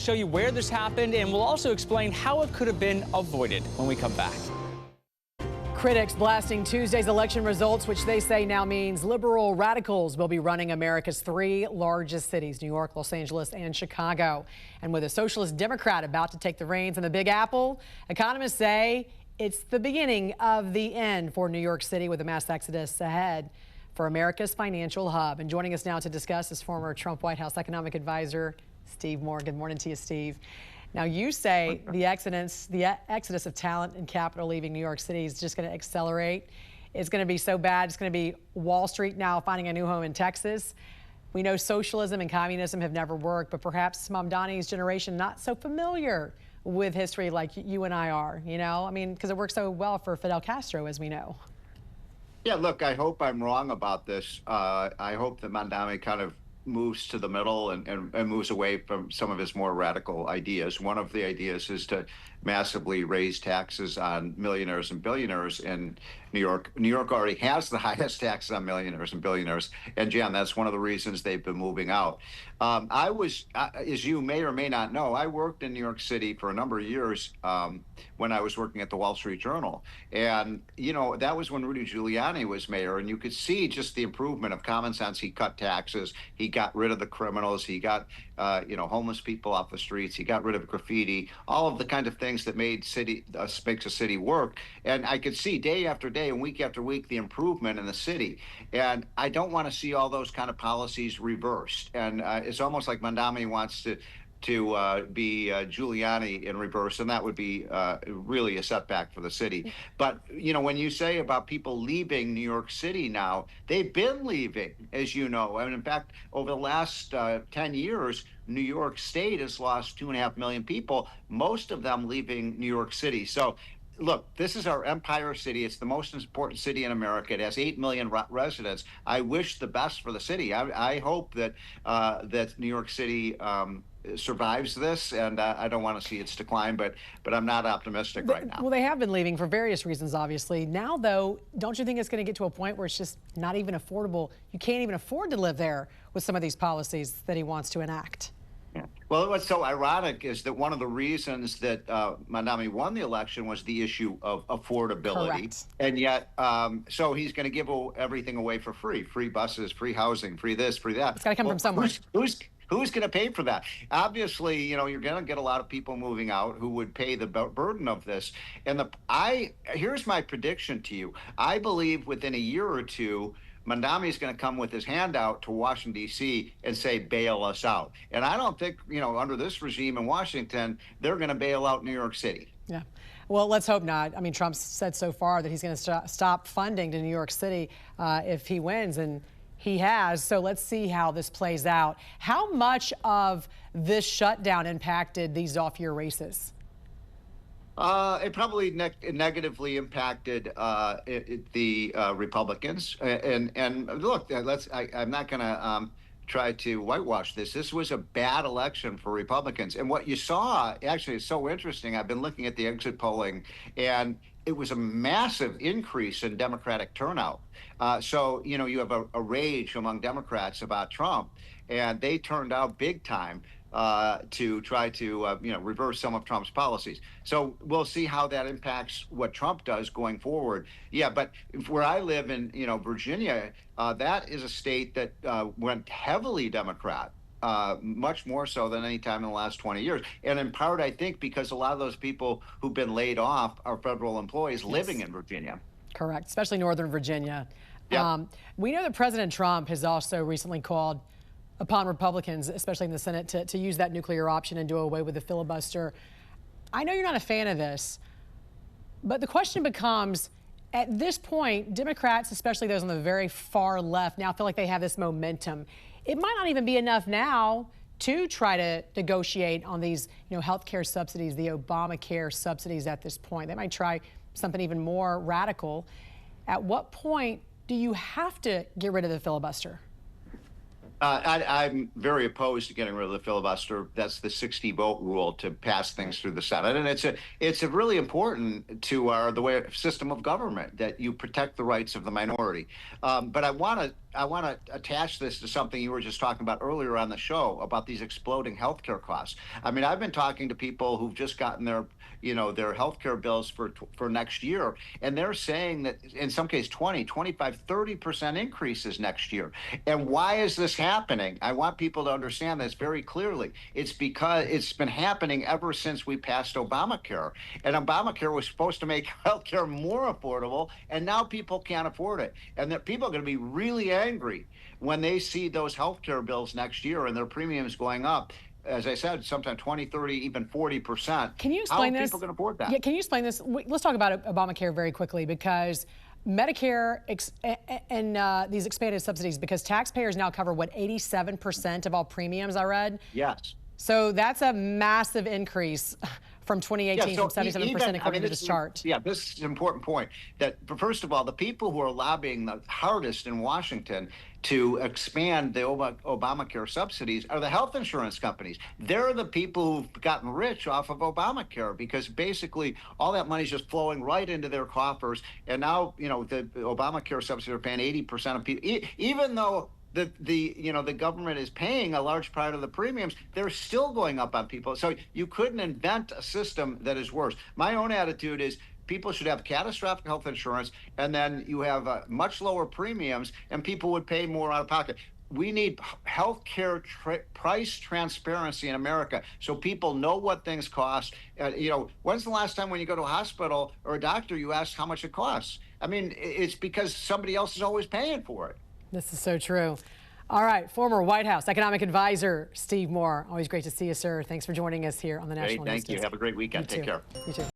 Show you where this happened, and we'll also explain how it could have been avoided when we come back. Critics blasting Tuesday's election results, which they say now means liberal radicals will be running America's three largest cities, New York, Los Angeles, and Chicago. And with a socialist Democrat about to take the reins in the Big Apple, economists say it's the beginning of the end for New York City, with a mass exodus ahead for America's financial hub. And joining us now to discuss is former Trump White House economic advisor Steve Moore. Good morning to you, Steve. Now, you say the exodus of talent and capital leaving New York City is just going to accelerate. It's going to be so bad. It's going to be Wall Street now finding a new home in Texas. We know socialism and communism have never worked, but perhaps Mamdani's generation not so familiar with history like you and I are, you know? I mean, because it worked so well for Fidel Castro, as we know. Yeah, look, I hope I'm wrong about this. I hope that Mamdani kind of moves to the middle and moves away from some of his more radical ideas. One of the ideas is to massively raise taxes on millionaires and billionaires in New York. New York already has the highest taxes on millionaires and billionaires. And Jen, that's one of the reasons they've been moving out. As you may or may not know, I worked in New York City for a number of years when I was working at the Wall Street Journal. And, you know, that was when Rudy Giuliani was mayor. And you could see just the improvement of common sense. He cut taxes. He got rid of the criminals. He got, homeless people off the streets. He got rid of graffiti, all of the kind of things that makes a city work. And I could see day after day and week after week the improvement in the city. And I don't want to see all those kind of policies reversed. And it's almost like Mamdani wants to be Giuliani in reverse, and that would be really a setback for the city. But, you know, when you say about people leaving New York City now, they've been leaving, as you know. And in fact, over the last 10 years, New York State has lost 2.5 million people, most of them leaving New York City. So, look, this is our empire city. It's the most important city in America. It has 8 million residents. I wish the best for the city. I hope that New York City survives this, and I don't want to see its decline, but I'm not optimistic right now. Well, they have been leaving for various reasons, obviously. Now, though, don't you think it's going to get to a point where it's just not even affordable? You can't even afford to live there with some of these policies that he wants to enact. Yeah. Well, what's so ironic is that one of the reasons that Mamdani won the election was the issue of affordability. Correct. And yet, so he's going to give everything away for free buses, free housing, free this, free that. It's got to come from somewhere. Who's going to pay for that? Obviously, you know, you're going to get a lot of people moving out who would pay the burden of this. And here's my prediction to you. I believe within a year or two, Mamdani is going to come with his hand out to Washington, D.C. and say, bail us out. And I don't think, you know, under this regime in Washington, they're going to bail out New York City. Yeah. Well, let's hope not. I mean, Trump's said so far that he's going to stop funding to New York City if he wins, and he has. So let's see how this plays out. How much of this shutdown impacted these off-year races? It probably negatively impacted the Republicans. And look, I'm not going to try to whitewash this. This was a bad election for Republicans. And what you saw, actually, is so interesting. I've been looking at the exit polling, and it was a massive increase in Democratic turnout. So, you know, you have a rage among Democrats about Trump, and they turned out big time to try to, reverse some of Trump's policies. So we'll see how that impacts what Trump does going forward. Yeah, but where I live in, Virginia, that is a state that went heavily Democrat. Much more so than any time in the last 20 years. And in part, I think, because a lot of those people who've been laid off are federal employees living in Virginia. Correct, especially Northern Virginia. Yeah. We know that President Trump has also recently called upon Republicans, especially in the Senate, to use that nuclear option and do away with the filibuster. I know you're not a fan of this, but the question becomes, at this point, Democrats, especially those on the very far left, now feel like they have this momentum. It might not even be enough now to try to negotiate on these, health care subsidies, the Obamacare subsidies at this point. They might try something even more radical. At what point do you have to get rid of the filibuster? I'm very opposed to getting rid of the filibuster. That's the 60-vote rule to pass things through the Senate, and it's a really important to the way system of government that you protect the rights of the minority. But I want to attach this to something you were just talking about earlier on the show about these exploding healthcare costs. I mean, I've been talking to people who've just gotten their healthcare bills for next year, and they're saying that in some cases 20, 25, 30% increases next year. And why is this happening? I want people to understand this very clearly. It's because it's been happening ever since we passed Obamacare. And Obamacare was supposed to make healthcare more affordable, and now people can't afford it. And that people are going to be really angry when they see those healthcare bills next year and their premiums going up. As I said, sometimes 20, 30, even 40%. Can you explain this? How are people going to afford that? Yeah, can you explain this? Let's talk about Obamacare very quickly, because Medicare and these expanded subsidies, because taxpayers now cover, what, 87% of all premiums, I read? Yes. So that's a massive increase from 2018, from 77% according to this chart. Yeah, this is an important point. That, first of all, the people who are lobbying the hardest in Washington to expand the Obamacare subsidies are the health insurance companies. They're the people who've gotten rich off of Obamacare, because basically all that money is just flowing right into their coffers. And now, the Obamacare subsidies are paying 80% of people, even though the government is paying a large part of the premiums, they're still going up on people. So you couldn't invent a system that is worse. My own attitude is people should have catastrophic health insurance, and then you have much lower premiums, and people would pay more out of pocket. We need health care price transparency in America, so people know what things cost. When's the last time when you go to a hospital or a doctor, you ask how much it costs? I mean, it's because somebody else is always paying for it. This is so true. All right, former White House economic advisor Steve Moore. Always great to see you, sir. Thanks for joining us here on the National News Desk. Thank you. Have a great weekend. Take care. You too.